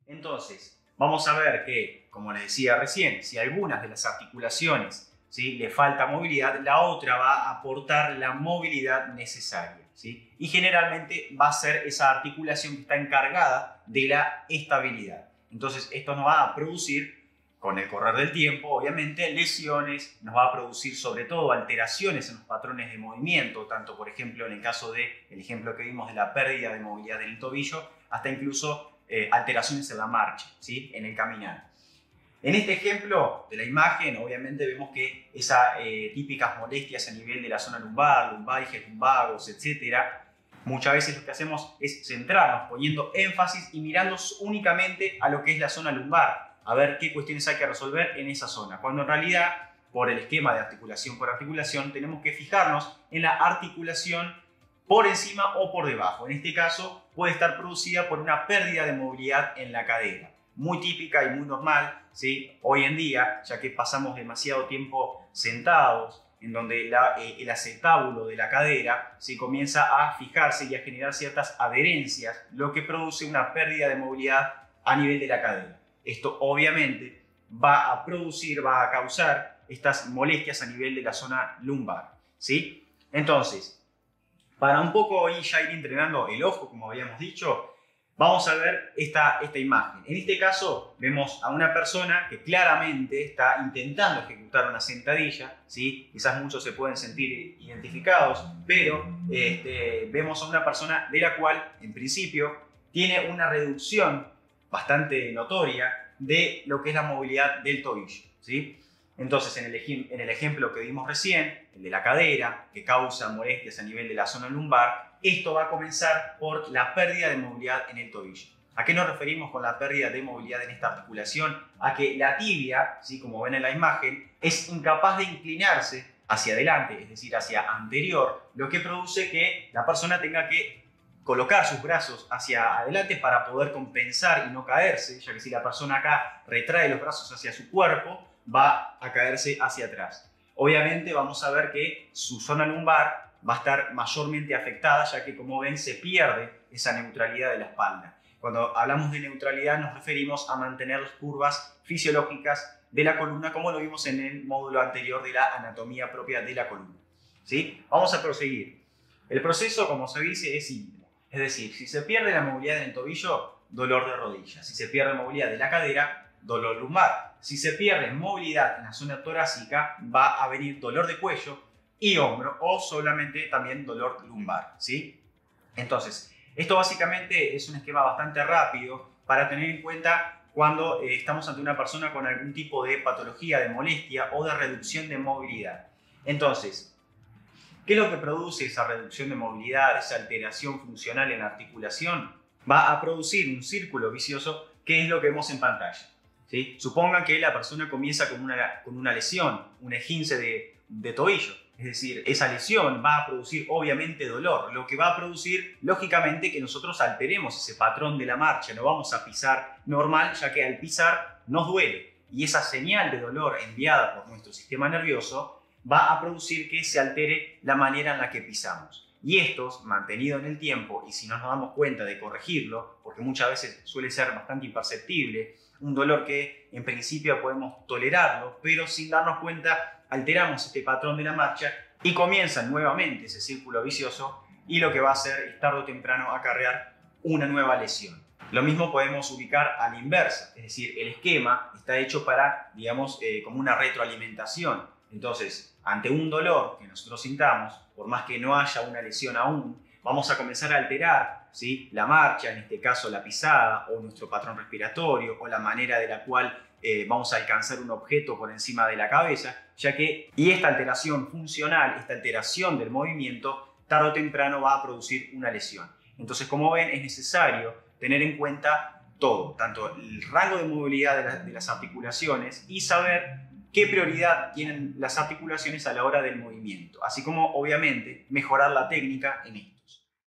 Entonces, vamos a ver que, como les decía recién, si algunas de las articulaciones, ¿sí?, le falta movilidad, la otra va a aportar la movilidad necesaria, ¿sí? Y generalmente va a ser esa articulación que está encargada de la estabilidad. Entonces, esto nos va a producir, con el correr del tiempo, obviamente, lesiones, nos va a producir sobre todo alteraciones en los patrones de movimiento, tanto por ejemplo en el caso del ejemplo que vimos de la pérdida de movilidad en el tobillo, hasta incluso alteraciones en la marcha, ¿sí?, en el caminar. En este ejemplo de la imagen, obviamente vemos que esas típicas molestias a nivel de la zona lumbar, lumbalgias, lumbagos, etc., muchas veces lo que hacemos es centrarnos, poniendo énfasis y mirando únicamente a lo que es la zona lumbar, a ver qué cuestiones hay que resolver en esa zona, cuando en realidad, por el esquema de articulación por articulación, tenemos que fijarnos en la articulación por encima o por debajo. En este caso, puede estar producida por una pérdida de movilidad en la cadera, muy típica y muy normal, ¿sí?, hoy en día, ya que pasamos demasiado tiempo sentados, en donde el acetábulo de la cadera se comienza a fijarse y a generar ciertas adherencias, lo que produce una pérdida de movilidad a nivel de la cadera. Esto obviamente va a causar estas molestias a nivel de la zona lumbar, ¿sí? Entonces, para un poco ya ir entrenando el ojo, como habíamos dicho, vamos a ver esta imagen. En este caso vemos a una persona que claramente está intentando ejecutar una sentadilla, ¿sí? Quizás muchos se pueden sentir identificados, pero vemos a una persona de la cual, en principio, tiene una reducción bastante notoria de lo que es la movilidad del tobillo, ¿sí? Entonces, en el ejemplo que vimos recién, el de la cadera, que causa molestias a nivel de la zona lumbar, esto va a comenzar por la pérdida de movilidad en el tobillo. ¿A qué nos referimos con la pérdida de movilidad en esta articulación? A que la tibia, ¿sí?, como ven en la imagen, es incapaz de inclinarse hacia adelante, es decir, hacia anterior, lo que produce que la persona tenga que colocar sus brazos hacia adelante para poder compensar y no caerse, ya que si la persona acá retrae los brazos hacia su cuerpo, va a caerse hacia atrás. Obviamente vamos a ver que su zona lumbar va a estar mayormente afectada, ya que, como ven, se pierde esa neutralidad de la espalda. Cuando hablamos de neutralidad nos referimos a mantener las curvas fisiológicas de la columna, como lo vimos en el módulo anterior de la anatomía propia de la columna, ¿sí? Vamos a proseguir. El proceso, como se dice, es simple. Es decir, si se pierde la movilidad en el tobillo, dolor de rodilla. Si se pierde movilidad de la cadera, dolor lumbar. Si se pierde movilidad en la zona torácica, va a venir dolor de cuello y hombro, o solamente también dolor lumbar, ¿sí? Entonces, esto básicamente es un esquema bastante rápido para tener en cuenta cuando estamos ante una persona con algún tipo de patología, de molestia o de reducción de movilidad. Entonces, ¿qué es lo que produce esa reducción de movilidad, esa alteración funcional en la articulación? Va a producir un círculo vicioso, que es lo que vemos en pantalla, ¿sí? Supongan que la persona comienza con una lesión, un esguince de tobillo. Es decir, esa lesión va a producir obviamente dolor, lo que va a producir lógicamente que nosotros alteremos ese patrón de la marcha. No vamos a pisar normal, ya que al pisar nos duele. Y esa señal de dolor enviada por nuestro sistema nervioso va a producir que se altere la manera en la que pisamos. Y esto, mantenido en el tiempo, y si no nos damos cuenta de corregirlo, porque muchas veces suele ser bastante imperceptible, un dolor que en principio podemos tolerarlo, pero sin darnos cuenta alteramos este patrón de la marcha y comienza nuevamente ese círculo vicioso, y lo que va a hacer es tarde o temprano acarrear una nueva lesión. Lo mismo podemos ubicar a la inversa, es decir, el esquema está hecho para, digamos, como una retroalimentación. Entonces, ante un dolor que nosotros sintamos, por más que no haya una lesión aún, vamos a comenzar a alterar, ¿sí?, la marcha, en este caso la pisada, o nuestro patrón respiratorio, o la manera de la cual vamos a alcanzar un objeto por encima de la cabeza, y esta alteración funcional, esta alteración del movimiento, tarde o temprano va a producir una lesión. Entonces, como ven, es necesario tener en cuenta todo, tanto el rango de movilidad de las articulaciones y saber qué prioridad tienen las articulaciones a la hora del movimiento, así como obviamente mejorar la técnica en esto.